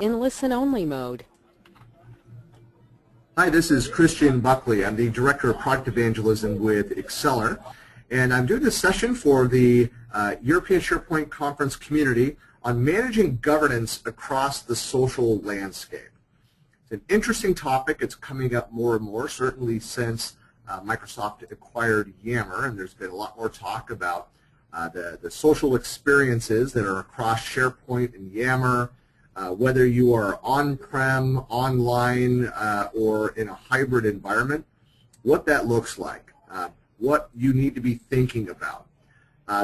in listen-only mode. Hi, this is Christian Buckley. I'm the Director of Product Evangelism with Exceller, and I'm doing this session for the European SharePoint Conference community on managing governance across the social landscape. It's an interesting topic. It's coming up more and more, certainly since Microsoft acquired Yammer, and there's been a lot more talk about the social experiences that are across SharePoint and Yammer, whether you are on-prem, online, or in a hybrid environment, what that looks like, what you need to be thinking about.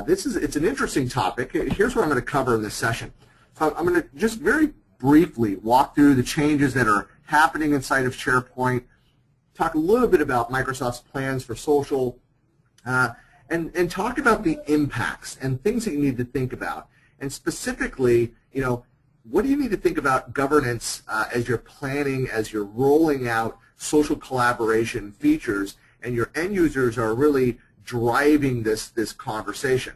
It's an interesting topic. Here's what I'm going to cover in this session. So I'm going to just very briefly walk through the changes that are happening inside of SharePoint, talk a little bit about Microsoft's plans for social, and talk about the impacts and things that you need to think about. And specifically, what do you need to think about governance as you're planning, as you're rolling out social collaboration features, and your end users are really driving this conversation.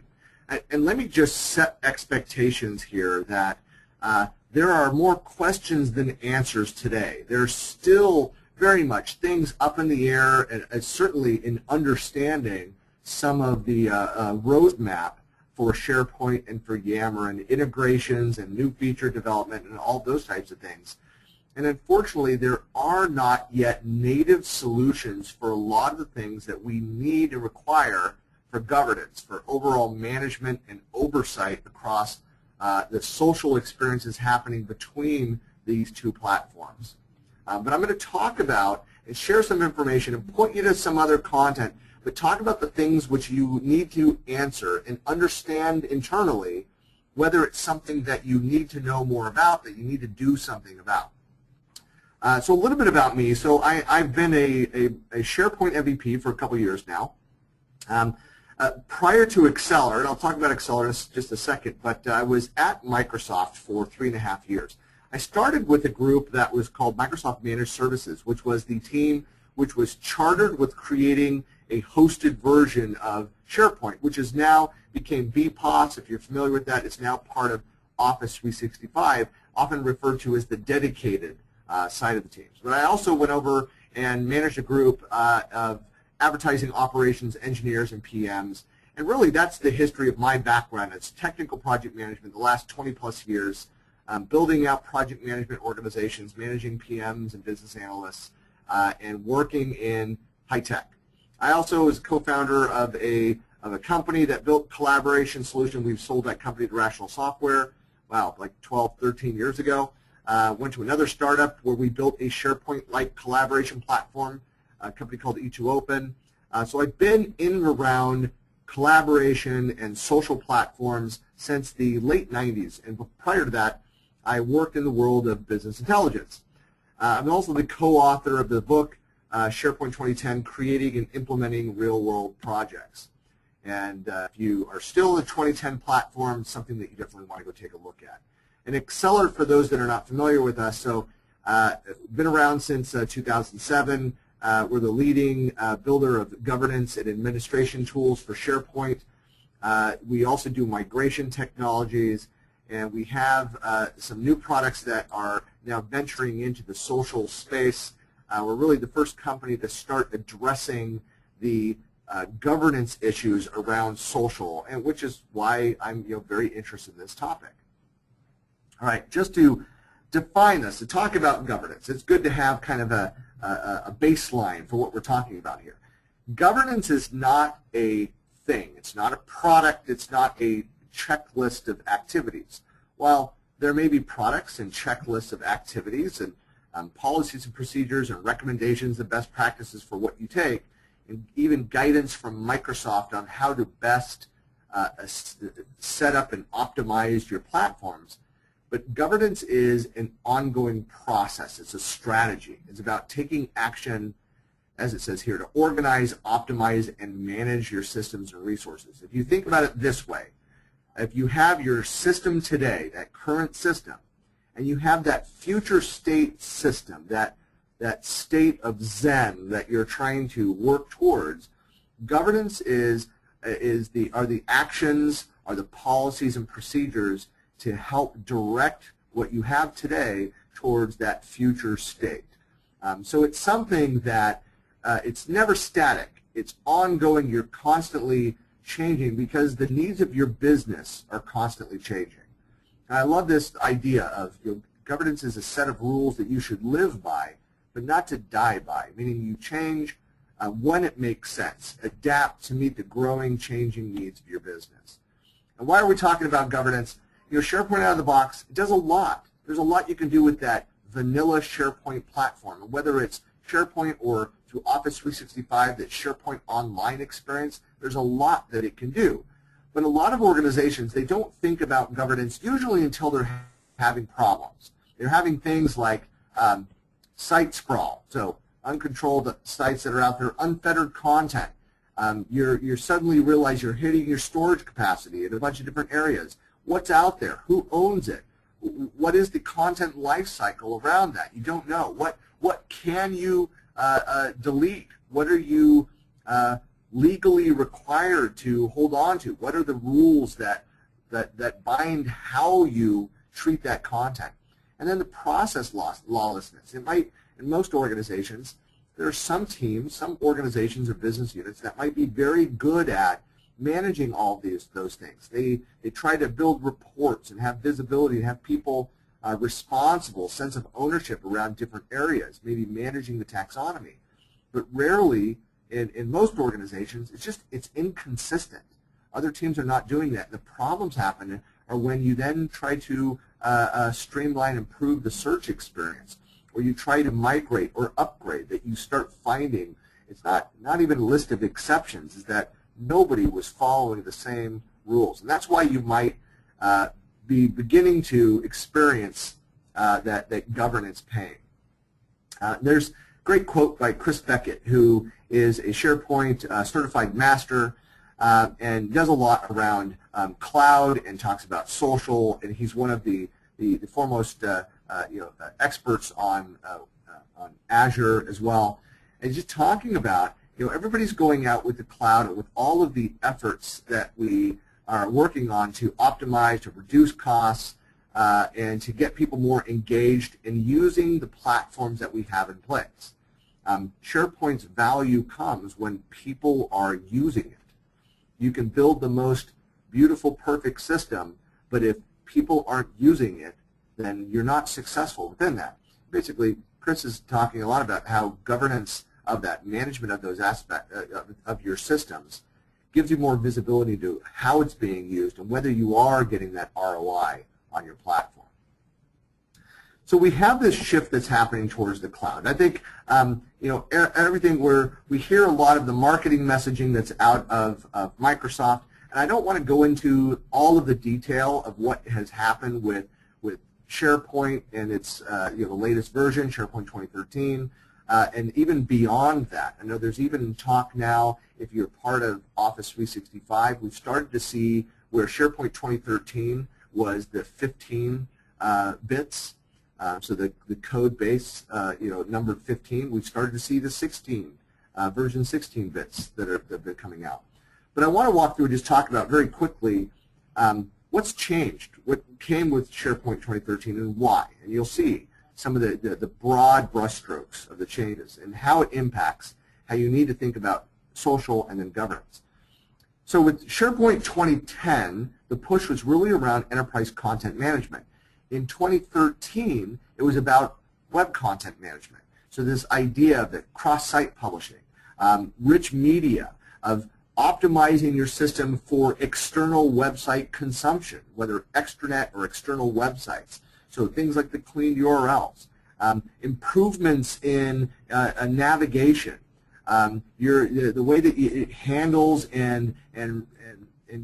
And let me just set expectations here that there are more questions than answers today. There's still very much things up in the air, and certainly in understanding some of the roadmap for SharePoint and for Yammer and integrations and new feature development and all those types of things. And unfortunately, there are not yet native solutions for a lot of the things that we need and require for governance, for overall management and oversight across the social experiences happening between these two platforms. But I'm going to talk about and share some information and point you to some other content, but talk about the things which you need to answer and understand internally, whether it's something that you need to know more about, that you need to do something about. So a little bit about me. So I've been a SharePoint MVP for a couple years now. Prior to Exceller, and I'll talk about Exceller in just a second, but I was at Microsoft for 3.5 years. I started with a group that was called Microsoft Managed Services, which was the team which was chartered with creating a hosted version of SharePoint, which is now became BPOS. If you're familiar with that, it's now part of Office 365, often referred to as the dedicated side of the teams. But I also went over and managed a group of advertising operations engineers and PMs, and really that's the history of my background. It's technical project management the last 20+ years, building out project management organizations, managing PMs and business analysts, and working in high tech. I also was co-founder of a company that built collaboration solution. We've sold that company to Rational Software, wow, like 12, 13 years ago. Went to another startup where we built a SharePoint-like collaboration platform, a company called E2Open. So I've been in and around collaboration and social platforms since the late 90s. And prior to that, I worked in the world of business intelligence. I'm also the co-author of the book, SharePoint 2010, Creating and Implementing Real-World Projects. And if you are still in the 2010 platform, something that you definitely want to go take a look at. And Exceller, for those that are not familiar with us, so been around since 2007. We're the leading builder of governance and administration tools for SharePoint. We also do migration technologies, and we have some new products that are now venturing into the social space. We're really the first company to start addressing the governance issues around social, and which is why I'm very interested in this topic. All right, just to define this, to talk about governance, it's good to have kind of a baseline for what we're talking about here. Governance is not a thing. It's not a product. It's not a checklist of activities. While there may be products and checklists of activities and policies and procedures and recommendations and best practices for what you take, and even guidance from Microsoft on how to best set up and optimize your platforms. But governance is an ongoing process. It's a strategy. It's about taking action, as it says here, to organize, optimize, and manage your systems and resources. If you think about it this way, if you have your system today, that current system, and you have that future state system, that state of Zen that you're trying to work towards, governance are the actions, are the policies and procedures to help direct what you have today towards that future state. So it's something that it's never static. It's ongoing. You're constantly changing because the needs of your business are constantly changing. And I love this idea of governance is a set of rules that you should live by, but not to die by, meaning you change when it makes sense, adapt to meet the growing, changing needs of your business. And why are we talking about governance? SharePoint out of the box, it does a lot. There's a lot you can do with that vanilla SharePoint platform. And whether it's SharePoint or through Office 365, that SharePoint Online experience, there's a lot that it can do. But a lot of organizations, they don't think about governance usually until they're having problems. They're having things like site sprawl, so uncontrolled sites that are out there, unfettered content. You suddenly realize you're hitting your storage capacity in a bunch of different areas. What's out there? Who owns it? What is the content life cycle around that? You don't know. What can you delete? What are you legally required to hold on to? What are the rules that bind how you treat that content? And then the process lawlessness. It might, in most organizations, there are some teams, some organizations or business units that might be very good at managing all those things. They try to build reports and have visibility and have people responsible, sense of ownership around different areas, maybe managing the taxonomy. But rarely, in most organizations, it's inconsistent. Other teams are not doing that. The problems happen are when you then try to streamline, improve the search experience, or you try to migrate or upgrade, that you start finding it's not even a list of exceptions, is that nobody was following the same rules. And that's why you might be beginning to experience that governance pain. There's a great quote by Chris Beckett, who is a SharePoint certified master and does a lot around cloud and talks about social, and he's one of the foremost experts on Azure as well. And just talking about, everybody's going out with the cloud and with all of the efforts that we are working on to optimize, to reduce costs, and to get people more engaged in using the platforms that we have in place. SharePoint's value comes when people are using it. You can build the most beautiful, perfect system, but if people aren't using it, then you're not successful within that. Basically, Chris is talking a lot about how governance of that, management of those aspects of your systems, gives you more visibility to how it's being used and whether you are getting that ROI on your platform. So we have this shift that's happening towards the cloud. I think everything we hear a lot of the marketing messaging that's out of Microsoft, and I don't want to go into all of the detail of what has happened with SharePoint and its the latest version, SharePoint 2013. And even beyond that, I know there's even talk now, if you're part of Office 365, we've started to see where SharePoint 2013 was the 15 bits, so the code base, numbered 15. We've started to see the 16, version 16 bits that have been coming out. But I want to walk through and just talk about very quickly what's changed, what came with SharePoint 2013 and why. And you'll see some of the broad brushstrokes of the changes and how it impacts how you need to think about social and then governance. So with SharePoint 2010, the push was really around enterprise content management. In 2013, it was about web content management. So this idea of the cross-site publishing, rich media, of optimizing your system for external website consumption, whether extranet or external websites. So things like the cleaned URLs, improvements in navigation, the way that it handles and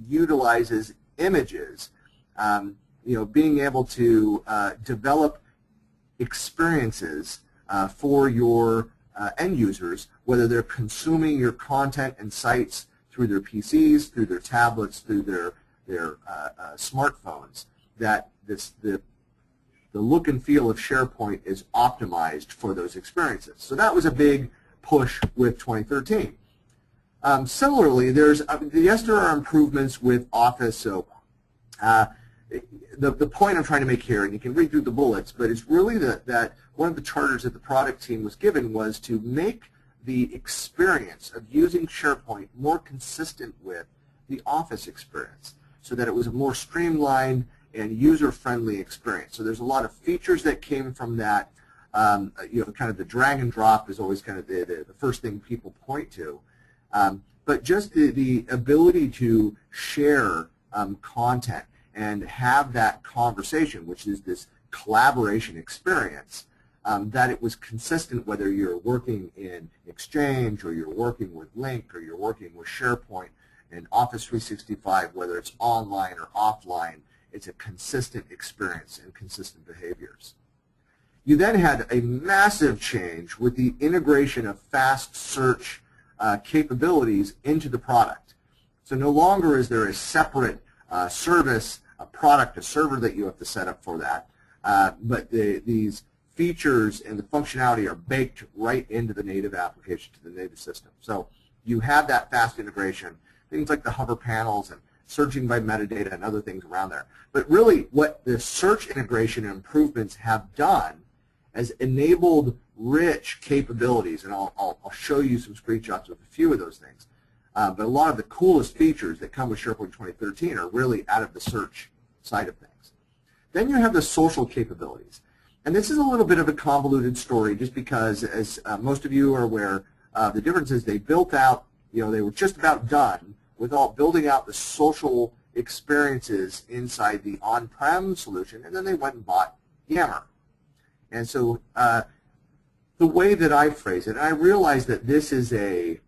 utilizes images, being able to develop experiences for your end users, whether they're consuming your content and sites through their PCs, through their tablets, through their smartphones, that the look and feel of SharePoint is optimized for those experiences. So that was a big push with 2013. Similarly, yes, there are improvements with Office. So the point I'm trying to make here, and you can read through the bullets, but it's really that one of the charters that the product team was given was to make the experience of using SharePoint more consistent with the Office experience, so that it was a more streamlined and user-friendly experience. So there's a lot of features that came from that. Kind of the drag and drop is always kind of the first thing people point to. But just the ability to share content and have that conversation, which is this collaboration experience, that it was consistent whether you're working in Exchange or you're working with Link or you're working with SharePoint and Office 365, whether it's online or offline, it's a consistent experience and consistent behaviors. You then had a massive change with the integration of fast search capabilities into the product. So no longer is there a separate service, a product, a server that you have to set up for that, but these features and the functionality are baked right into the native application, to the native system. So you have that fast integration, things like the hover panels and searching by metadata and other things around there. But really what the search integration and improvements have done has enabled rich capabilities, and I'll show you some screenshots of a few of those things. But a lot of the coolest features that come with SharePoint 2013 are really out of the search side of things. Then you have the social capabilities. And this is a little bit of a convoluted story just because, as most of you are aware, the difference is they built out, they were just about done with all building out the social experiences inside the on-prem solution, and then they went and bought Yammer. And so the way that I phrase it, and I realize that this is a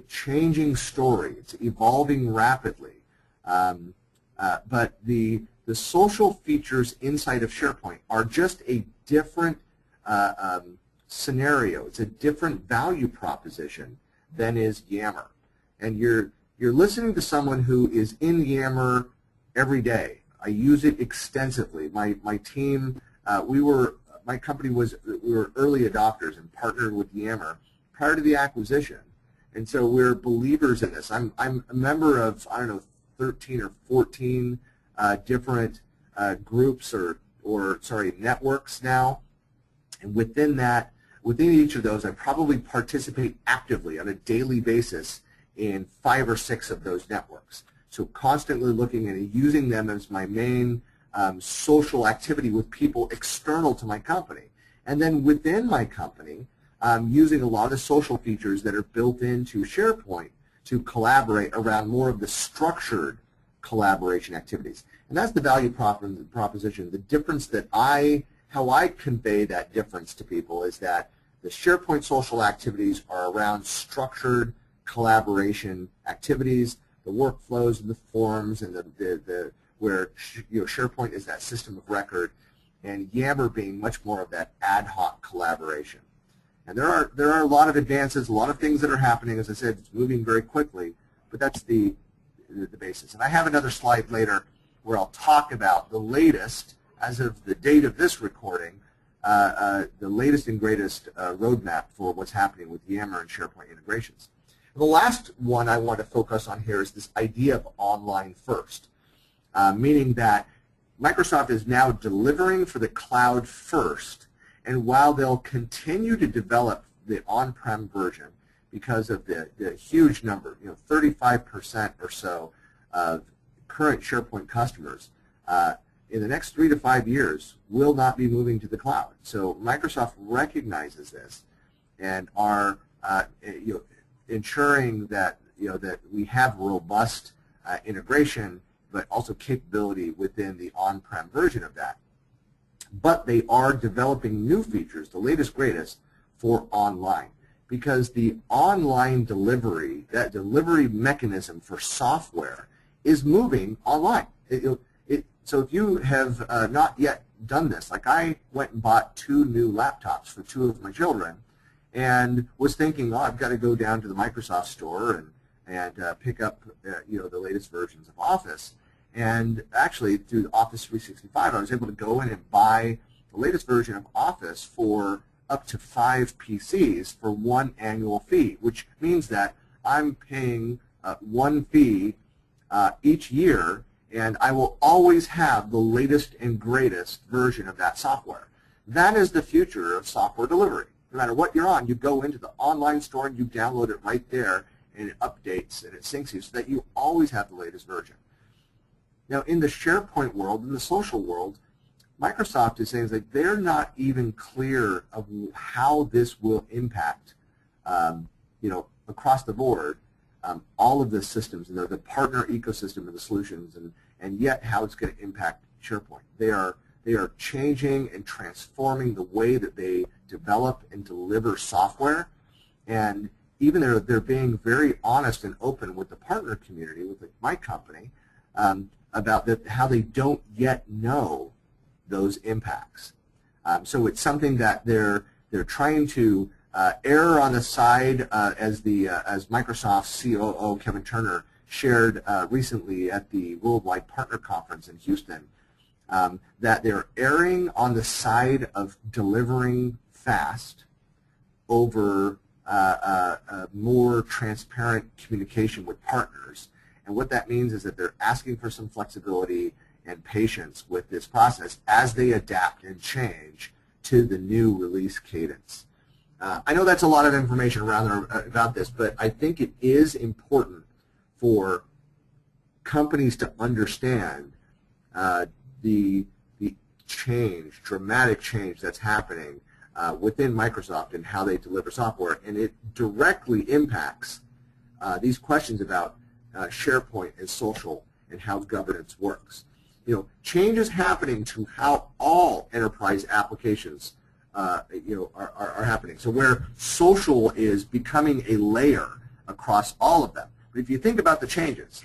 changing story. It's evolving rapidly. But the social features inside of SharePoint are just a different scenario. It's a different value proposition than is Yammer. And you're listening to someone who is in Yammer every day. I use it extensively. My team, my company we were early adopters and partnered with Yammer prior to the acquisition. And so we're believers in this. I'm a member of, 13 or 14 different groups or networks now. And within each of those, I probably participate actively on a daily basis in 5 or 6 of those networks. So constantly looking and using them as my main social activity with people external to my company. And then within my company, using a lot of the social features that are built into SharePoint to collaborate around more of the structured collaboration activities. And that's the value proposition. The difference that how I convey that difference to people is that the SharePoint social activities are around structured collaboration activities, the workflows and the forms, and where SharePoint is that system of record, and Yammer being much more of that ad hoc collaboration. And there are a lot of advances, a lot of things that are happening. As I said, it's moving very quickly, but that's the basis. And I have another slide later where I'll talk about the latest, as of the date of this recording, the latest and greatest roadmap for what's happening with Yammer and SharePoint integrations. The last one I want to focus on here is this idea of online first, meaning that Microsoft is now delivering for the cloud first, and while they'll continue to develop the on-prem version because of the huge number, 35% or so of current SharePoint customers in the next 3 to 5 years will not be moving to the cloud. So Microsoft recognizes this and are ensuring that that we have robust integration, but also capability within the on-prem version of that. But they are developing new features, the latest, greatest, for online, because the online delivery, that delivery mechanism for software, is moving online. So if you have not yet done this, like I went and bought 2 new laptops for 2 of my children, and was thinking, oh, I've got to go down to the Microsoft store and pick up the latest versions of Office. And actually, through Office 365, I was able to go in and buy the latest version of Office for up to 5 PCs for 1 annual fee, which means that I'm paying 1 fee each year, and I will always have the latest and greatest version of that software. That is the future of software delivery. No matter what you're on, you go into the online store and you download it right there, and it updates and it syncs you so that you always have the latest version. Now, in the SharePoint world, in the social world, Microsoft is saying that they're not even clear of how this will impact, across the board, all of the systems and the partner ecosystem and the solutions, and yet how it's going to impact SharePoint. They are changing and transforming the way that they develop and deliver software, and even they're being very honest and open with the partner community, with my company, about how they don't yet know those impacts. So it's something that they're trying to err on the side, as Microsoft's COO Kevin Turner shared recently at the Worldwide Partner Conference in Houston, that they're erring on the side of delivering fast over more transparent communication with partners. And what that means is that they're asking for some flexibility and patience with this process as they adapt and change to the new release cadence. I know that's a lot of information around about this, but I think it is important for companies to understand the dramatic change that's happening within Microsoft and how they deliver software, and it directly impacts these questions about SharePoint and social and how governance works. Change is happening to how all enterprise applications are happening. So where social is becoming a layer across all of them. But if you think about the changes,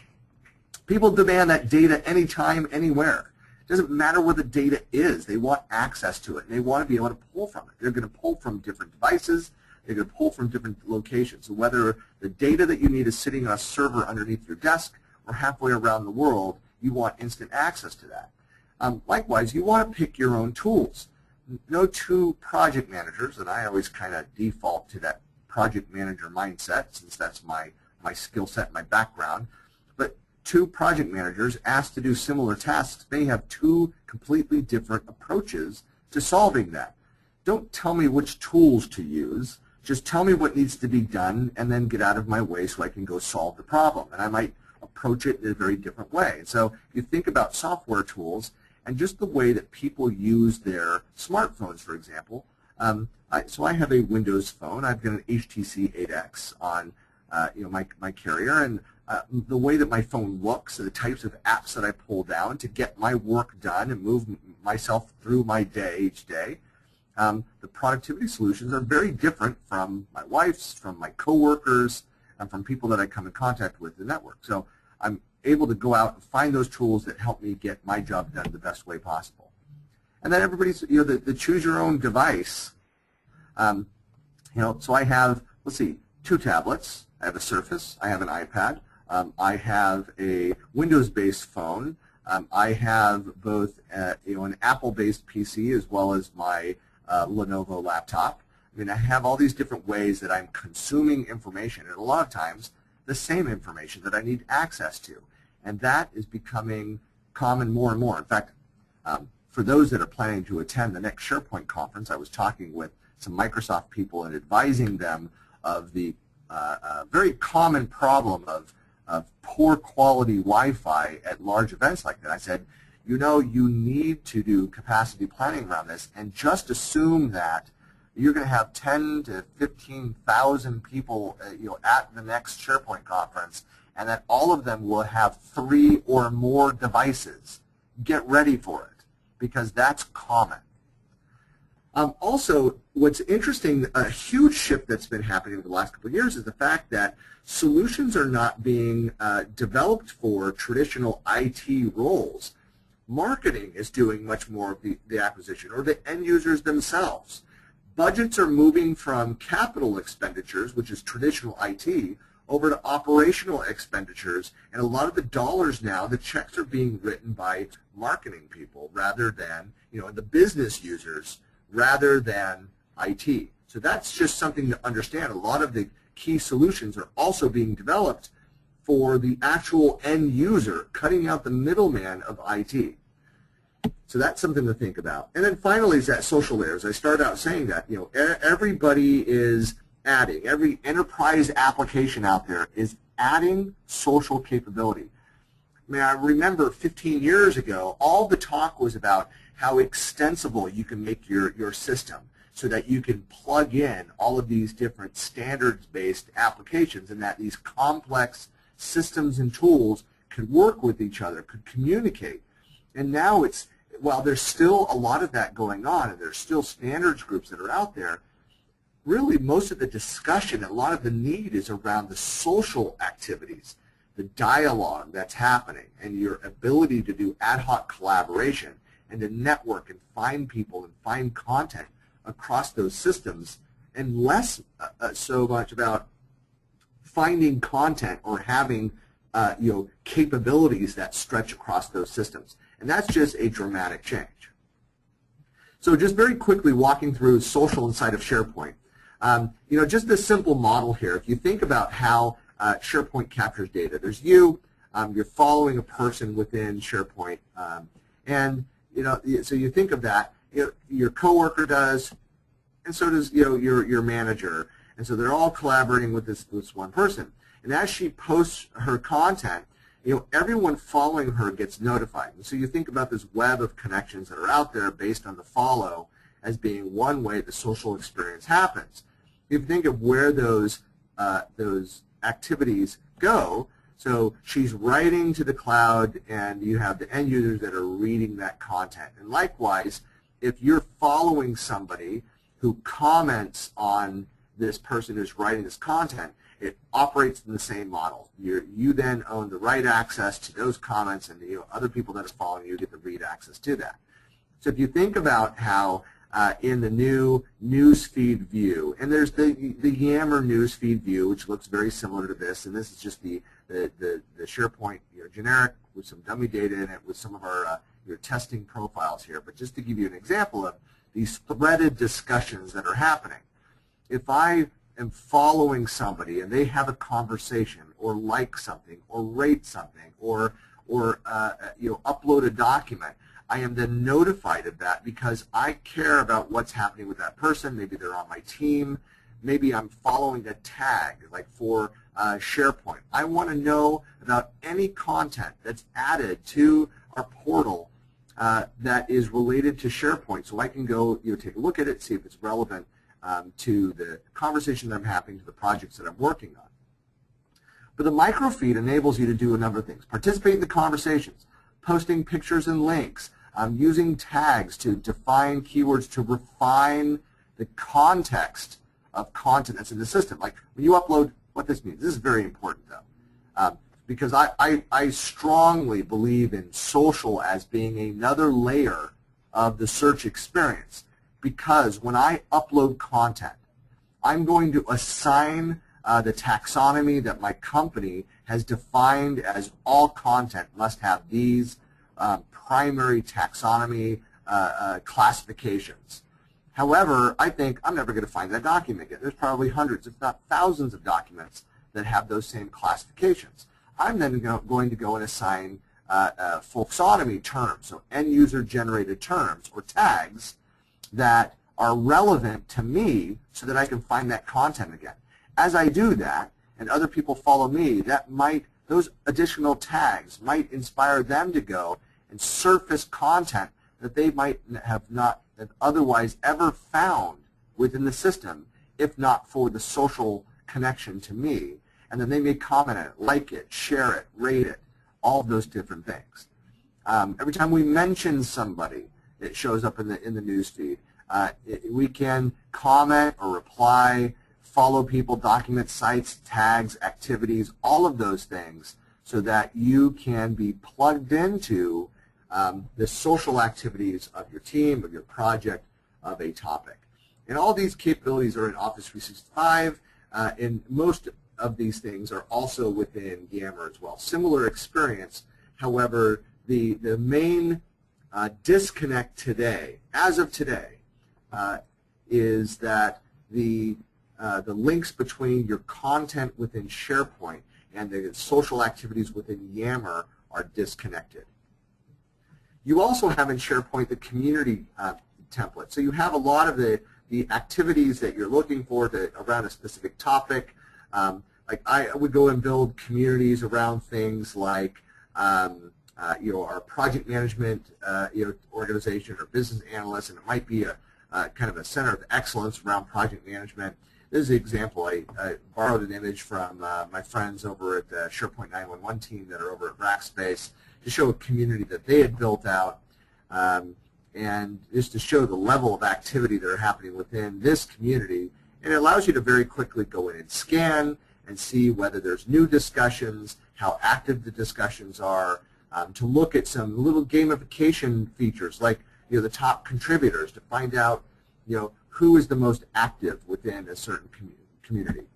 people demand that data anytime, anywhere. It doesn't matter where the data is. They want access to it, and they want to be able to pull from it. They're going to pull from different devices. They're going to pull from different locations. So whether the data that you need is sitting on a server underneath your desk or halfway around the world, you want instant access to that. Likewise, you want to pick your own tools. No two project managers, and I always kind of default to that project manager mindset since that's my skill set, my background, but two project managers asked to do similar tasks may have two completely different approaches to solving that. Don't tell me which tools to use. Just tell me what needs to be done and then get out of my way so I can go solve the problem. And I might approach it in a very different way. And so if you think about software tools and just the way that people use their smartphones, for example, so I have a Windows phone. I've got an HTC 8X on my carrier, and the way that my phone looks, the types of apps that I pull down to get my work done and move myself through my day each day, the productivity solutions are very different from my wife's, from my coworkers, and from people that I come in contact with in the network. So I'm able to go out and find those tools that help me get my job done the best way possible. And then everybody's, the choose your own device. So I have, let's see, 2 tablets. I have a Surface. I have an iPad. I have a Windows-based phone. I have both, an Apple-based PC as well as my Lenovo laptop. I mean, I have all these different ways that I'm consuming information, and a lot of times the same information that I need access to. And that is becoming common more and more. In fact, for those that are planning to attend the next SharePoint conference, I was talking with some Microsoft people and advising them of the very common problem of poor quality Wi-Fi at large events like that. I said, you need to do capacity planning around this, and just assume that you're going to have 10 to 15,000 people at the next SharePoint conference, and that all of them will have 3 or more devices. Get ready for it, because that's common. Also, what's interesting, a huge shift that's been happening over the last couple of years is the fact that solutions are not being developed for traditional IT roles. Marketing is doing much more of the acquisition, or the end users themselves. Budgets are moving from capital expenditures, which is traditional IT, over to operational expenditures, and a lot of the dollars now, the checks are being written by marketing people rather than, the business users rather than IT. So that's just something to understand. A lot of the key solutions are also being developed for the actual end user, cutting out the middleman of IT. So that's something to think about. And then finally is that social layer. As I started out saying that, everybody is adding, every enterprise application out there is adding social capability. I remember 15 years ago, all the talk was about how extensible you can make your system so that you can plug in all of these different standards-based applications and that these complex systems and tools could work with each other, could communicate. And now while there's still a lot of that going on and there's still standards groups that are out there, really most of the discussion, a lot of the need is around the social activities, the dialogue that's happening, and your ability to do ad hoc collaboration and to network and find people and find content across those systems, and less so much about finding content or having capabilities that stretch across those systems. And that's just a dramatic change. So just very quickly walking through social inside of SharePoint. Just this simple model here. If you think about how SharePoint captures data, there's you're following a person within SharePoint, so you think of that. Your coworker does, and so does your manager, and so they're all collaborating with this one person. And as she posts her content, everyone following her gets notified. And so you think about this web of connections that are out there based on the follow as being one way the social experience happens. If you think of where those activities go, so she's writing to the cloud and you have the end users that are reading that content. And likewise, if you're following somebody who comments on this person who's writing this content, it operates in the same model. You then own the right access to those comments, and other people that are following you get the read access to that. So if you think about how in the new newsfeed view, and there's the Yammer newsfeed view, which looks very similar to this, and this is just the SharePoint generic with some dummy data in it with some of our your testing profiles here. But just to give you an example of these threaded discussions that are happening, if I am following somebody and they have a conversation or like something or rate something or upload a document, I am then notified of that because I care about what's happening with that person. Maybe they're on my team. Maybe I'm following a tag, like for SharePoint. I want to know about any content that's added to our portal that is related to SharePoint, so I can go take a look at it, see if it's relevant to the conversation that I'm having, to the projects that I'm working on. But the microfeed enables you to do a number of things. Participate in the conversations, posting pictures and links, using tags to define keywords to refine the context of content that's in the system. Like when you upload, what this means. This is very important though, because I strongly believe in social as being another layer of the search experience. Because when I upload content, I'm going to assign the taxonomy that my company has defined as all content must have these primary taxonomy classifications. However, I think I'm never going to find that document again. There's probably hundreds, if not thousands of documents that have those same classifications. I'm then going to go and assign folksonomy terms, so end-user generated terms or tags that are relevant to me so that I can find that content again. As I do that, and other people follow me, those additional tags might inspire them to go and surface content that they might have not have otherwise ever found within the system, if not for the social connection to me. And then they may comment on it, like it, share it, rate it, all of those different things. Every time we mention somebody, it shows up in the news feed. We can comment or reply, follow people, document sites, tags, activities, all of those things, so that you can be plugged into the social activities of your team, of your project, of a topic. And all these capabilities are in Office 365, and most of these things are also within Yammer as well. Similar experience, however, the main disconnect today, as of today, is that the links between your content within SharePoint and the social activities within Yammer are disconnected. You also have in SharePoint the community template. So you have a lot of the activities that you're looking for around a specific topic. Like I would go and build communities around things like our project management organization or business analysts, and it might be a kind of a center of excellence around project management. This is an example. I borrowed an image from my friends over at the SharePoint 911 team that are over at Rackspace to show a community that they had built out, and just to show the level of activity that are happening within this community. And it allows you to very quickly go in and scan and see whether there's new discussions, how active the discussions are, to look at some little gamification features like the top contributors to find out who is the most active within a certain community.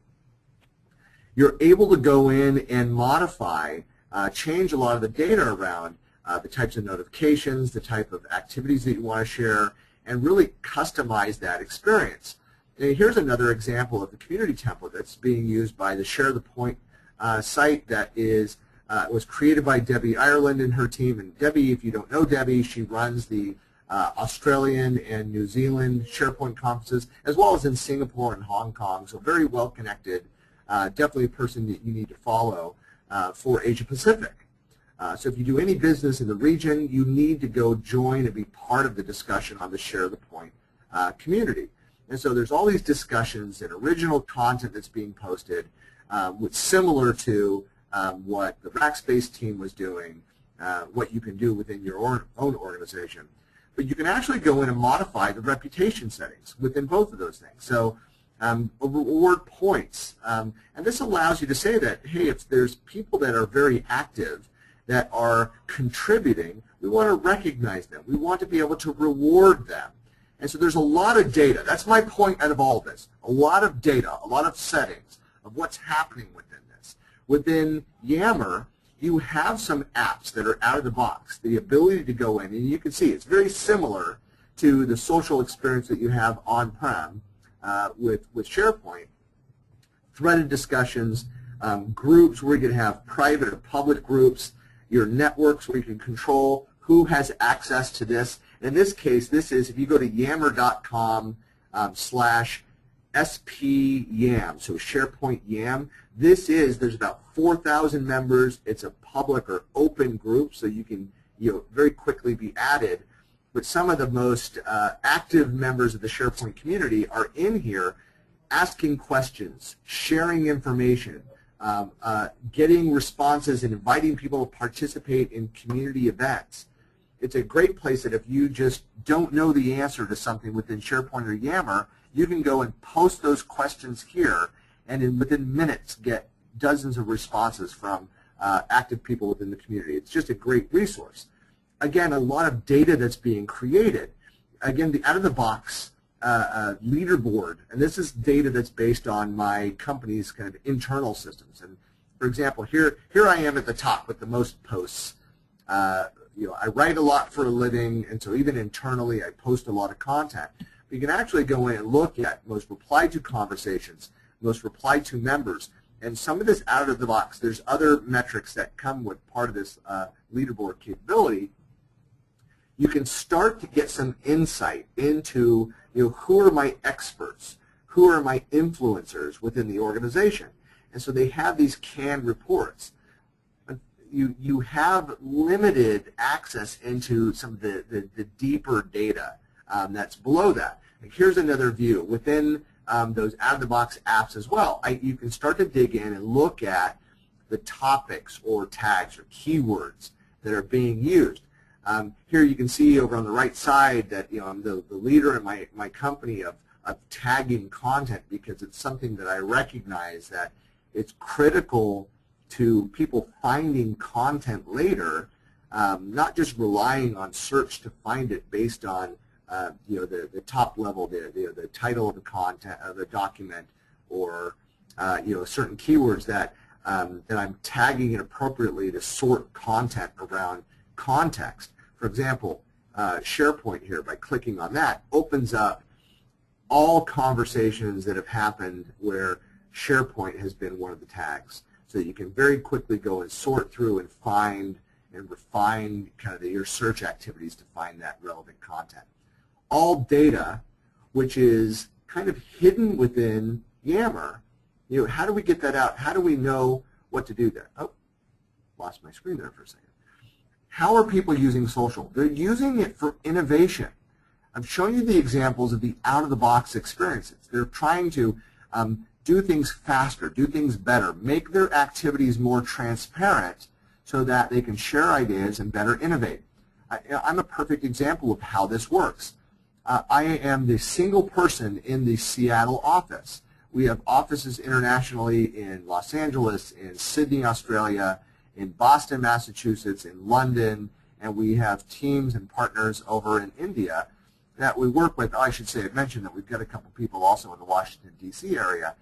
You're able to go in and modify, change a lot of the data around the types of notifications, the type of activities that you want to share, and really customize that experience. And here's another example of the community template that's being used by the Share the Point site that was created by Debbie Ireland and her team. And Debbie, if you don't know Debbie, she runs the Australian and New Zealand SharePoint conferences, as well as in Singapore and Hong Kong, so very well connected, definitely a person that you need to follow for Asia Pacific. So if you do any business in the region, you need to go join and be part of the discussion on the Share the Point community. And so there's all these discussions and original content that's being posted, similar to what the Rackspace team was doing, what you can do within your own organization. But you can actually go in and modify the reputation settings within both of those things. So reward points. And this allows you to say that, hey, if there's people that are very active, that are contributing, we want to recognize them. We want to be able to reward them. And so there's a lot of data. That's my point out of all this. A lot of data, a lot of settings of what's happening within this. Within Yammer, you have some apps that are out of the box, the ability to go in, and you can see it's very similar to the social experience that you have on-prem with SharePoint. Threaded discussions, groups where you can have private or public groups, your networks where you can control who has access to this. In this case, this is, if you go to yammer.com /SPYAM, so SharePoint YAM, there's about 4,000 members. It's a public or open group, so you can very quickly be added. But some of the most active members of the SharePoint community are in here asking questions, sharing information, getting responses, and inviting people to participate in community events. It's a great place that if you just don't know the answer to something within SharePoint or Yammer, you can go and post those questions here, and within minutes get dozens of responses from active people within the community. It's just a great resource. Again, a lot of data that's being created. Again, the out-of-the-box leaderboard, and this is data that's based on my company's kind of internal systems. And for example, here I am at the top with the most posts. I write a lot for a living, and so even internally I post a lot of content. But you can actually go in and look at most replied to conversations, most replied to members, and some of this out of the box. There's other metrics that come with part of this leaderboard capability. You can start to get some insight into who are my experts, who are my influencers within the organization. And so they have these canned reports. You have limited access into some of the deeper data that's below that. Like here's another view within those out-of-the-box apps as well. You can start to dig in and look at the topics or tags or keywords that are being used. Here you can see over on the right side that I'm the leader in my company of tagging content, because it's something that I recognize that it's critical to people finding content later, not just relying on search to find it based on the top level, the title of the content of the document, or certain keywords that I'm tagging it appropriately to sort content around context. For example, SharePoint here, by clicking on that, opens up all conversations that have happened where SharePoint has been one of the tags. so that you can very quickly go and sort through and find and refine kind of your search activities to find that relevant content. All data, which is kind of hidden within Yammer, how do we get that out? How do we know what to do there? Oh, lost my screen there for a second. How are people using social? They're using it for innovation. I'm showing you the examples of the out-of-the-box experiences. They're trying to do things faster, do things better, make their activities more transparent so that they can share ideas and better innovate. I'm a perfect example of how this works. I am the single person in the Seattle office. We have offices internationally in Los Angeles, in Sydney, Australia, in Boston, Massachusetts, in London, and we have teams and partners over in India that we work with. I should say, I mentioned that we've got a couple people also in the Washington, D.C. area.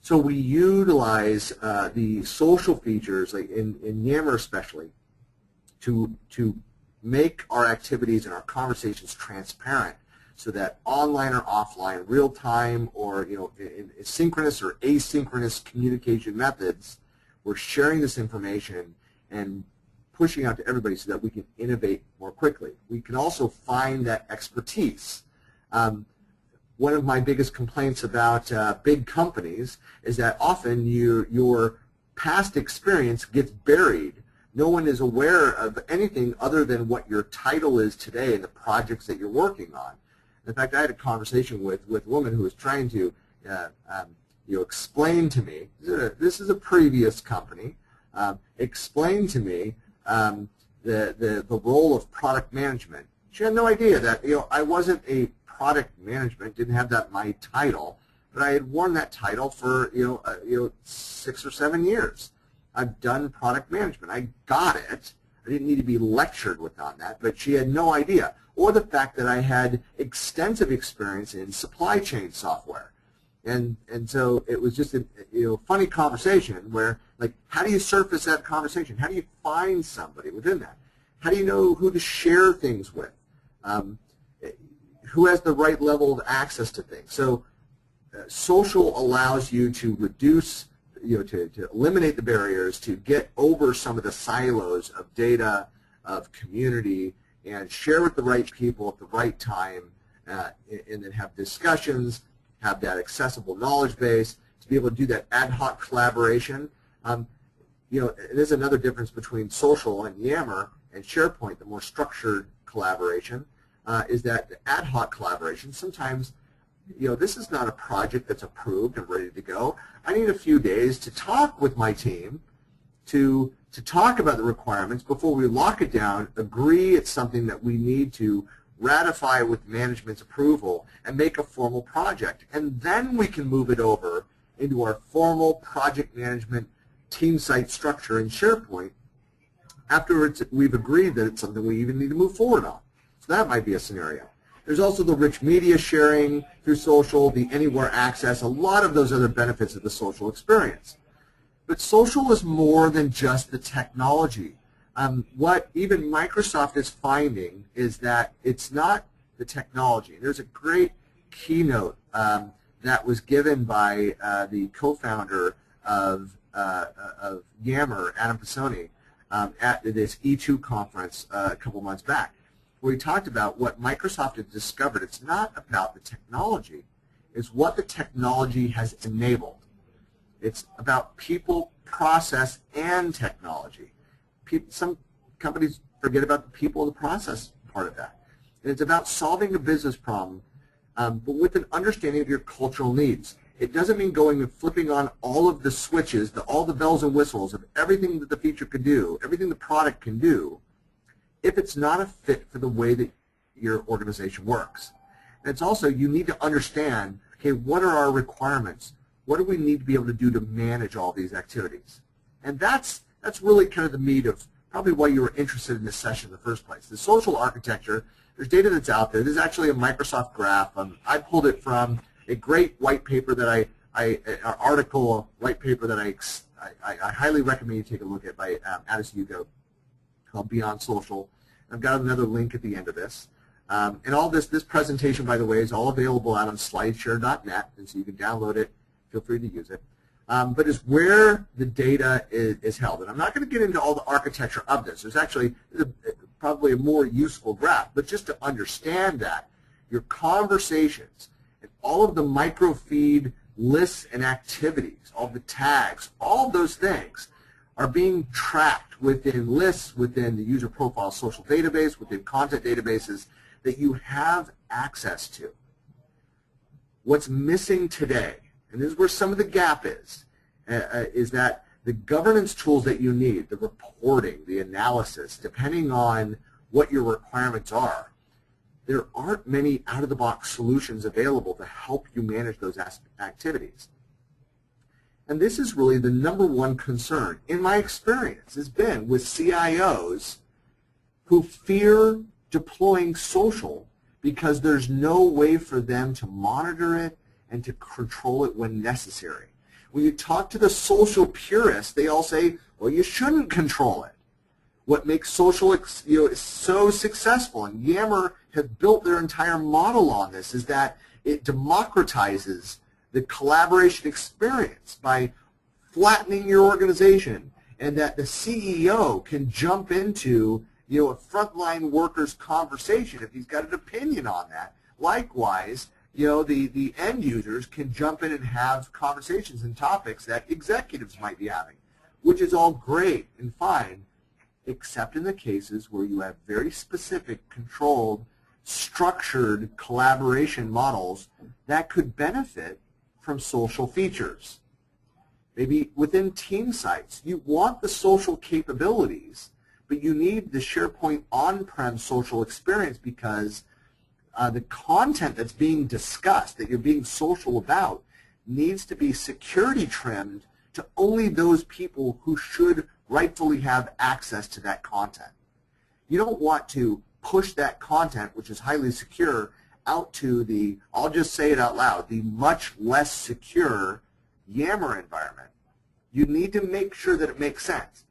So we utilize the social features, like in Yammer especially, to make our activities and our conversations transparent so that online or offline, real-time or in synchronous or asynchronous communication methods, we're sharing this information and pushing out to everybody so that we can innovate more quickly. We can also find that expertise. One of my biggest complaints about big companies is that often your past experience gets buried. No one is aware of anything other than what your title is today and the projects that you're working on. In fact, I had a conversation with a woman who was trying to explain to me, this is a previous company, explain to me the role of product management. She had no idea that I wasn't a product management, didn't have that in my title, but I had worn that title for 6 or 7 years. I've done product management. I got it. I didn't need to be lectured with on that, but she had no idea. Or the fact that I had extensive experience in supply chain software. And so it was just a funny conversation where, like, how do you surface that conversation? How do you find somebody within that? How do you know who to share things with? Who has the right level of access to things? So social allows you to reduce, to eliminate the barriers, to get over some of the silos of data, of community, and share with the right people at the right time, and then have discussions, have that accessible knowledge base, to be able to do that ad hoc collaboration. There's another difference between social and Yammer and SharePoint, the more structured collaboration, is that the ad hoc collaboration, sometimes, this is not a project that's approved and ready to go. I need a few days to talk with my team, to talk about the requirements before we lock it down, agree it's something that we need to ratify with management's approval, and make a formal project. And then we can move it over into our formal project management team site structure in SharePoint after we've agreed that it's something we even need to move forward on. So that might be a scenario. There's also the rich media sharing through social, the anywhere access, a lot of those other benefits of the social experience. But social is more than just the technology. What even Microsoft is finding is that it's not the technology. There's a great keynote that was given by the co-founder of Yammer, Adam Pisoni, at this E2 conference a couple months back, where he talked about what Microsoft has discovered. It's not about the technology. It's what the technology has enabled. It's about people, process, and technology. Some companies forget about the people and the process part of that. And it's about solving a business problem, but with an understanding of your cultural needs. It doesn't mean going and flipping on all of the switches, all the bells and whistles of everything that the feature can do, everything the product can do, if it's not a fit for the way that your organization works. And it's also, you need to understand, okay, what are our requirements? What do we need to be able to do to manage all these activities? And that's really kind of the meat of probably why you were interested in this session in the first place. The social architecture, there's data that's out there. There's actually a Microsoft graph. I pulled it from a great white paper that white paper that I highly recommend you take a look at by Addis Hugo, called Beyond Social. I've got another link at the end of this. And all this presentation, by the way, is all available out on slideshare.net, and so you can download it. Feel free to use it. but is where the data is held. And I'm not going to get into all the architecture of this. There's actually probably a more useful graph, but just to understand that your conversations and all of the microfeed lists and activities, all the tags, all those things are being tracked within lists, within the user profile social database, within content databases that you have access to. What's missing today, and this is where some of the gap is that the governance tools that you need, the reporting, the analysis, depending on what your requirements are, there aren't many out-of-the-box solutions available to help you manage those activities. And this is really the #1 concern, in my experience, has been with CIOs who fear deploying social because there's no way for them to monitor it and to control it when necessary. When you talk to the social purists, they all say, well, you shouldn't control it. What makes social so successful, and Yammer have built their entire model on this, is that it democratizes the collaboration experience by flattening your organization, and that the CEO can jump into a frontline worker's conversation if he's got an opinion on that. Likewise, the end users can jump in and have conversations and topics that executives might be having, which is all great and fine, except in the cases where you have very specific, controlled, structured collaboration models that could benefit from social features. Maybe within team sites, you want the social capabilities, but you need the SharePoint on-prem social experience because the content that's being discussed, that you're being social about, needs to be security trimmed to only those people who should rightfully have access to that content. You don't want to push that content, which is highly secure, out to the, I'll just say it out loud, the much less secure Yammer environment. You need to make sure that it makes sense.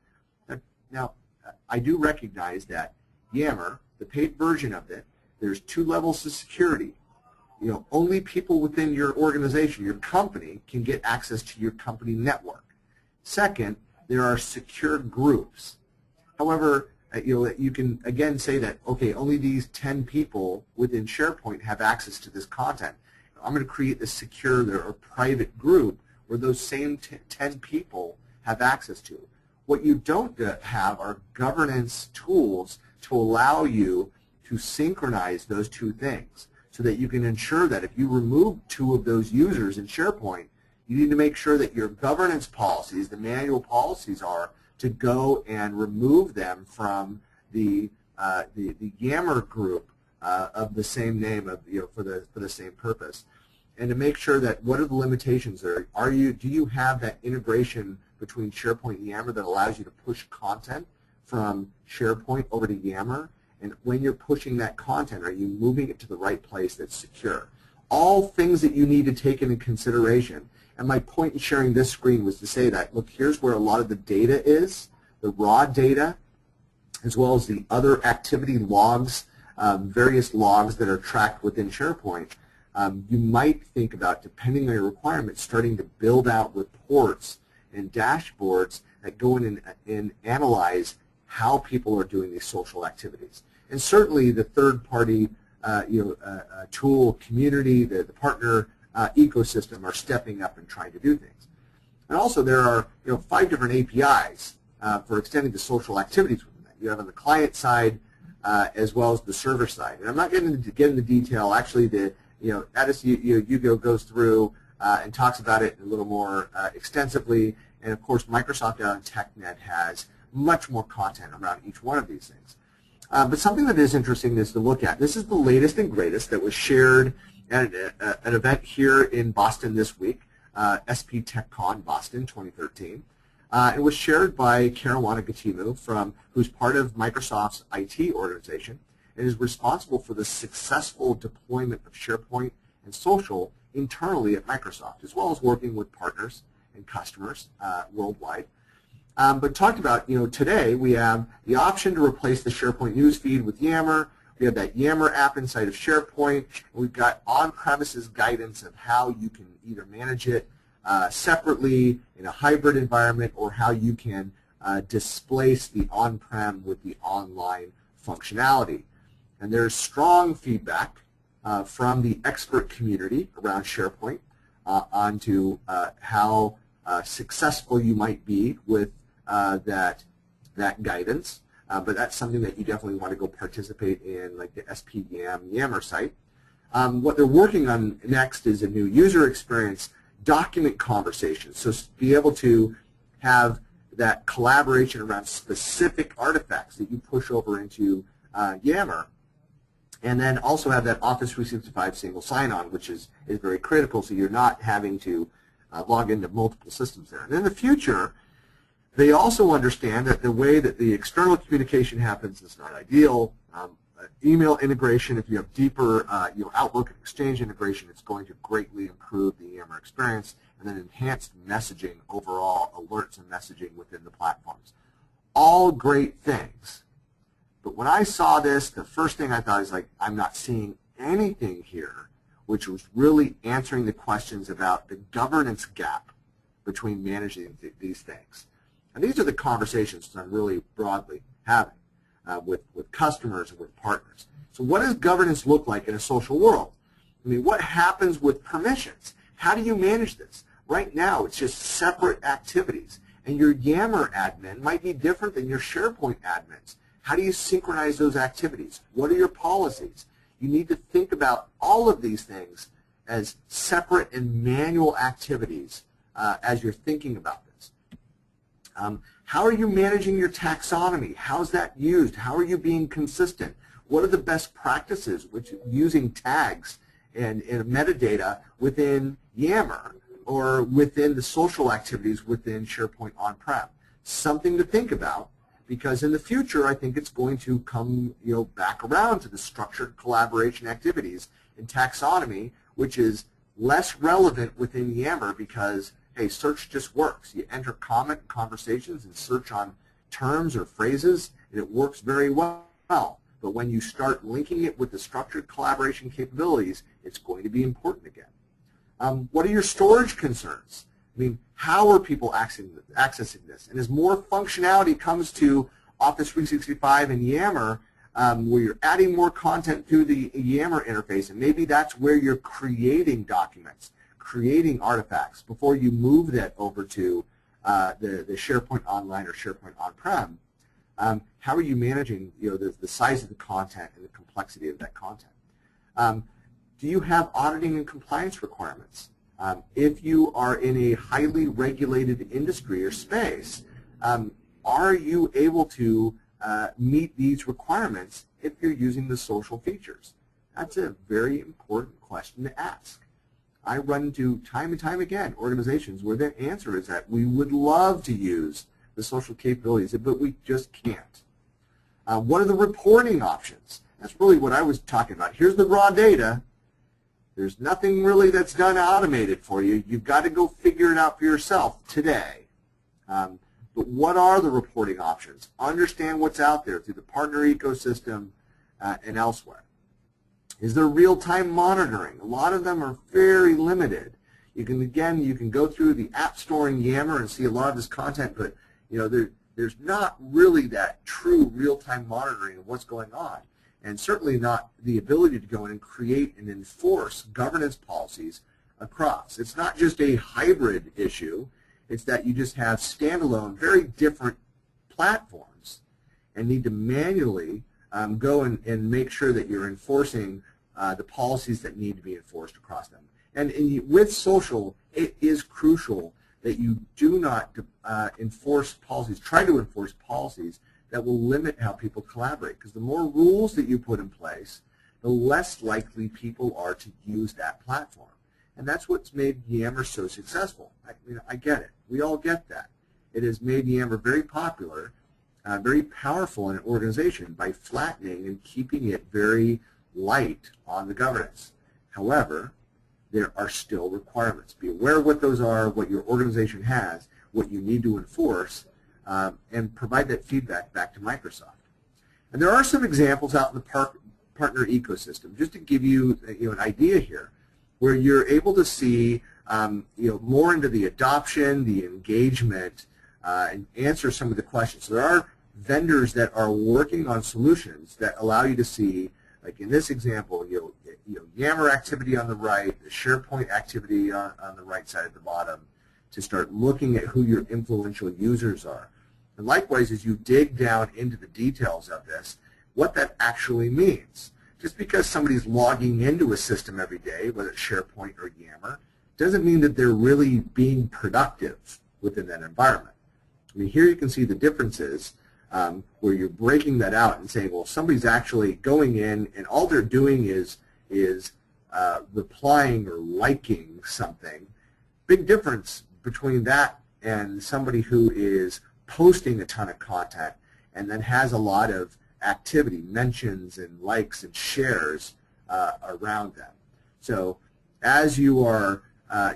Now, I do recognize that Yammer, the paid version of it, there's 2 levels of security. Only people within your organization, your company, can get access to your company network. Second, there are secure groups. However, you can again say that, okay, only these 10 people within SharePoint have access to this content. I'm going to create this secure or private group where those same 10 people have access to. What you don't have are governance tools to allow you to synchronize those 2 things so that you can ensure that if you remove 2 of those users in SharePoint, you need to make sure that your governance policies, the manual policies, are to go and remove them from the Yammer group of the same name for the same purpose, and to make sure that what are the limitations there? Do you have that integration between SharePoint and Yammer that allows you to push content from SharePoint over to Yammer? And when you're pushing that content, are you moving it to the right place that's secure? All things that you need to take into consideration. And my point in sharing this screen was to say that, look, here's where a lot of the data is, the raw data, as well as the other activity logs, various logs that are tracked within SharePoint. You might think about, depending on your requirements, starting to build out reports and dashboards that go in and analyze how people are doing these social activities. And certainly the third-party tool community, the partner ecosystem are stepping up and trying to do things. And also there are 5 different APIs for extending the social activities within that. You have on the client side as well as the server side. And I'm not going to get into detail. Actually, Hugo goes through and talks about it a little more extensively. And of course, Microsoft out on TechNet has much more content around each one of these things. But something that is interesting is to look at. This is the latest and greatest that was shared at an event here in Boston this week, SP TechCon Boston 2013. It was shared by Caruana Gatimu, who's part of Microsoft's IT organization and is responsible for the successful deployment of SharePoint and social internally at Microsoft, as well as working with partners and customers worldwide. But talked about, today we have the option to replace the SharePoint newsfeed with Yammer. We have that Yammer app inside of SharePoint. We've got on-premises guidance of how you can either manage it separately in a hybrid environment, or how you can displace the on-prem with the online functionality. And there's strong feedback from the expert community around SharePoint onto how successful you might be with that guidance. But that's something that you definitely want to go participate in, like the SPYAM Yammer site. What they're working on next is a new user experience document conversation. So be able to have that collaboration around specific artifacts that you push over into Yammer, and then also have that Office 365 single sign-on, which is very critical, so you're not having to log into multiple systems there. And in the future, they also understand that the way that the external communication happens is not ideal. Email integration, if you have deeper Outlook and Exchange integration, it's going to greatly improve the Yammer experience, and then enhanced messaging overall, alerts and messaging within the platforms. All great things. But when I saw this, the first thing I thought is, like, I'm not seeing anything here which was really answering the questions about the governance gap between managing these things. And these are the conversations that I'm really broadly having with customers and with partners. So what does governance look like in a social world? I mean, what happens with permissions? How do you manage this? Right now, it's just separate activities. And your Yammer admin might be different than your SharePoint admins. How do you synchronize those activities? What are your policies? You need to think about all of these things as separate and manual activities as you're thinking about this. How are you managing your taxonomy? How's that used? How are you being consistent? What are the best practices which using tags and metadata within Yammer or within the social activities within SharePoint on-prem? Something to think about, because in the future I think it's going to come back around to the structured collaboration activities in taxonomy, which is less relevant within Yammer because, hey, search just works. You enter comment conversations and search on terms or phrases, and it works very well. But when you start linking it with the structured collaboration capabilities, it's going to be important again. What are your storage concerns? I mean, how are people accessing this? And as more functionality comes to Office 365 and Yammer, where you're adding more content through the Yammer interface, and maybe that's where you're creating documents, creating artifacts before you move that over to the SharePoint Online or SharePoint On-Prem. How are you managing the size of the content and the complexity of that content? Do you have auditing and compliance requirements? If you are in a highly regulated industry or space, are you able to meet these requirements if you're using the social features? That's a very important question to ask. I run into time and time again organizations where the answer is that we would love to use the social capabilities, but we just can't. What are the reporting options? That's really what I was talking about. Here's the raw data. There's nothing really that's done automated for you. You've got to go figure it out for yourself today. But what are the reporting options? Understand what's out there through the partner ecosystem and elsewhere. Is there real-time monitoring? A lot of them are very limited. You can go through the App Store in Yammer and see a lot of this content, but there's not really that true real-time monitoring of what's going on, and certainly not the ability to go in and create and enforce governance policies across. It's not just a hybrid issue. It's that you just have standalone, very different platforms and need to manually go and make sure that you're enforcing the policies that need to be enforced across them. And with social, it is crucial that you do not enforce policies, try to enforce policies that will limit how people collaborate. Because the more rules that you put in place, the less likely people are to use that platform. And that's what's made Yammer so successful. I get it. We all get that. It has made Yammer very popular, very powerful in an organization by flattening and keeping it very light on the governance. However, there are still requirements. Be aware of what those are, what your organization has, what you need to enforce, and provide that feedback back to Microsoft. And there are some examples out in the partner ecosystem, just to give you, an idea here, where you're able to see more into the adoption, the engagement, and answer some of the questions. So there are vendors that are working on solutions that allow you to see, like in this example, Yammer activity on the right, the SharePoint activity on the right side at the bottom, to start looking at who your influential users are. And likewise, as you dig down into the details of this, what that actually means. Just because somebody's logging into a system every day, whether it's SharePoint or Yammer, doesn't mean that they're really being productive within that environment. I mean, here you can see the differences where you're breaking that out and saying, well, somebody's actually going in and all they're doing is replying or liking something. Big difference between that and somebody who is posting a ton of content and then has a lot of activity, mentions and likes and shares around them. So as you are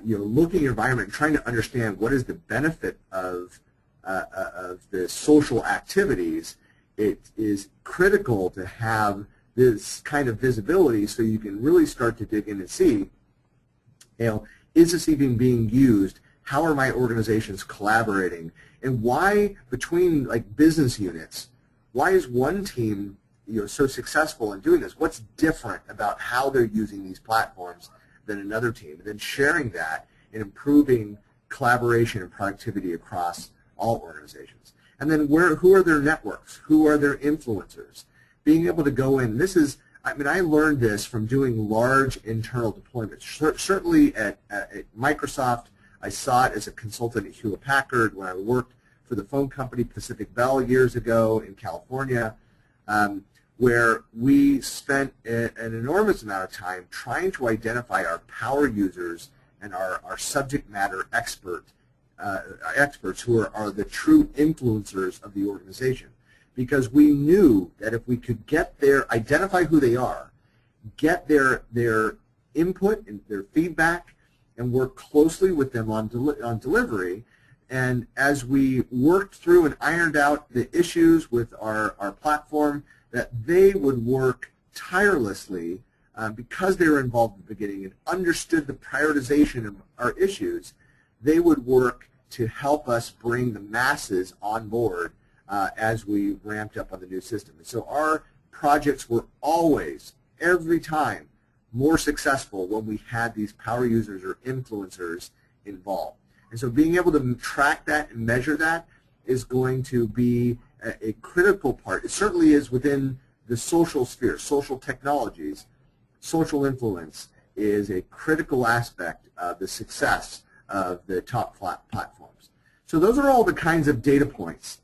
looking at your environment and trying to understand what is the benefit of the social activities, it is critical to have this kind of visibility so you can really start to dig in and see, is this even being used? How are my organizations collaborating? And why, between like business units, why is one team so successful in doing this? What's different about how they're using these platforms than another team? And then sharing that and improving collaboration and productivity across all organizations. And then who are their networks? Who are their influencers? Being able to go in, I learned this from doing large internal deployments. Certainly at Microsoft, I saw it as a consultant at Hewlett-Packard when I worked for the phone company Pacific Bell years ago in California, where we spent an enormous amount of time trying to identify our power users and our subject matter experts who are the true influencers of the organization. Because we knew that if we could identify who they are, get their input and their feedback, and work closely with them on delivery, and as we worked through and ironed out the issues with our platform, that they would work tirelessly because they were involved in the beginning and understood the prioritization of our issues. They would work to help us bring the masses on board as we ramped up on the new system. And so our projects were always, every time, more successful when we had these power users or influencers involved. And so being able to track that and measure that is going to be a critical part. It certainly is within the social sphere, social technologies. Social influence is a critical aspect of the success of the top platforms. So those are all the kinds of data points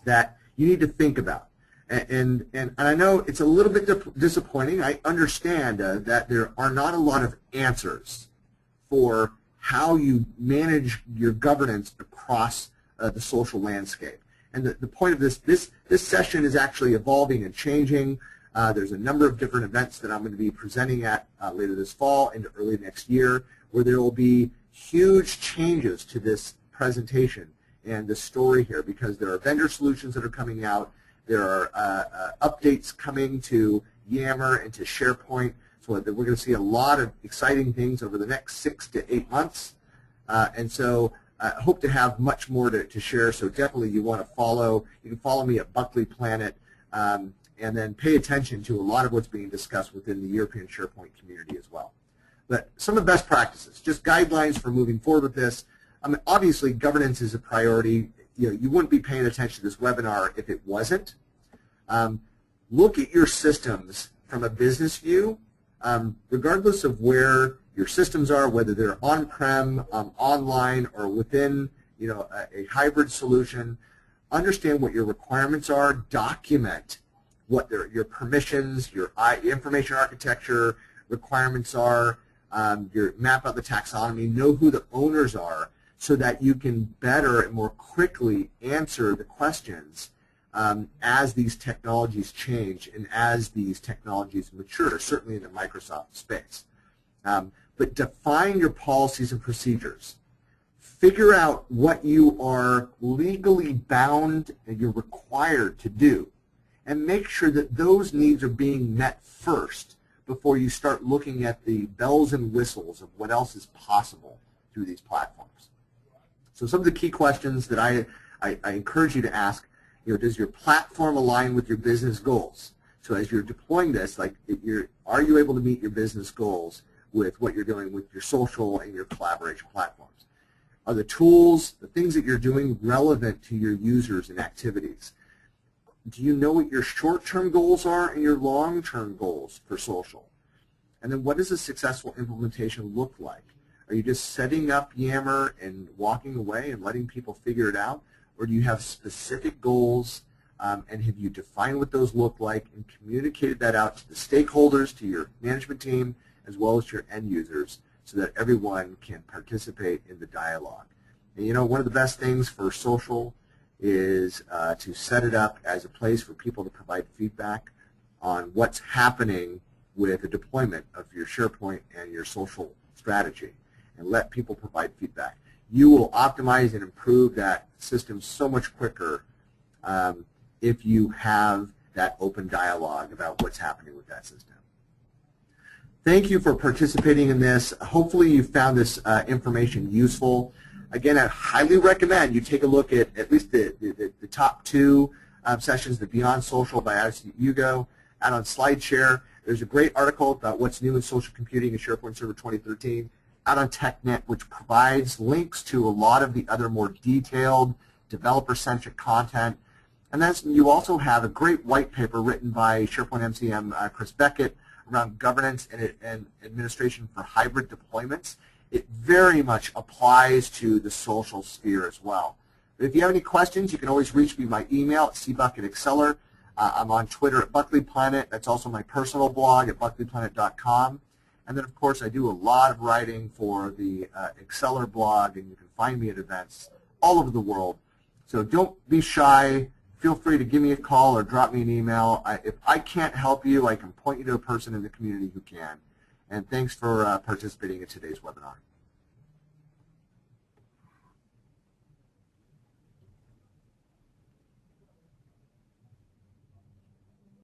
that you need to think about. And I know it's a little bit disappointing. I understand that there are not a lot of answers for how you manage your governance across the social landscape. And the point of this session is actually evolving and changing. There's a number of different events that I'm going to be presenting at later this fall into early next year, where there will be huge changes to this presentation and the story here, because there are vendor solutions that are coming out. There are updates coming to Yammer and to SharePoint, so that we're going to see a lot of exciting things over the next 6 to 8 months. And so I hope to have much more to share, so definitely you want to follow. You can follow me at Buckley Planet, and then pay attention to a lot of what's being discussed within the European SharePoint community as well. But some of the best practices, just guidelines for moving forward with this. Obviously, governance is a priority. You wouldn't be paying attention to this webinar if it wasn't. Look at your systems from a business view, regardless of where your systems are, whether they're on-prem, online, or within a hybrid solution. Understand what your requirements are. Document what your permissions, your information architecture requirements are. Map out the taxonomy. Know who the owners are, so that you can better and more quickly answer the questions as these technologies change and as these technologies mature, certainly in the Microsoft space. But define your policies and procedures. Figure out what you are legally bound and you're required to do, and make sure that those needs are being met first before you start looking at the bells and whistles of what else is possible through these platforms. So some of the key questions that I encourage you to ask, does your platform align with your business goals? So as you're deploying this, are you able to meet your business goals with what you're doing with your social and your collaboration platforms? Are the tools, the things that you're doing, relevant to your users and activities? Do you know what your short-term goals are and your long-term goals for social? And then what does a successful implementation look like? Are you just setting up Yammer and walking away and letting people figure it out? Or do you have specific goals, and have you defined what those look like and communicated that out to the stakeholders, to your management team, as well as your end users, so that everyone can participate in the dialogue? And one of the best things for social is to set it up as a place for people to provide feedback on what's happening with the deployment of your SharePoint and your social strategy, and let people provide feedback. You will optimize and improve that system so much quicker if you have that open dialogue about what's happening with that system. Thank you for participating in this. Hopefully you found this information useful. Again, I highly recommend you take a look at least the top two sessions, the Beyond Social by Addison Hugo, out on SlideShare. There's a great article about what's new in social computing in SharePoint Server 2013, out on TechNet, which provides links to a lot of the other more detailed developer-centric content. And then you also have a great white paper written by SharePoint MCM Chris Beckett around governance and administration for hybrid deployments. It very much applies to the social sphere as well. But if you have any questions, you can always reach me by email at cbuck@exceller. I'm on Twitter at Buckley Planet. That's also my personal blog at buckleyplanet.com. And then, of course, I do a lot of writing for the Exceller blog, and you can find me at events all over the world. So don't be shy. Feel free to give me a call or drop me an email. If I can't help you, I can point you to a person in the community who can. And thanks for participating in today's webinar.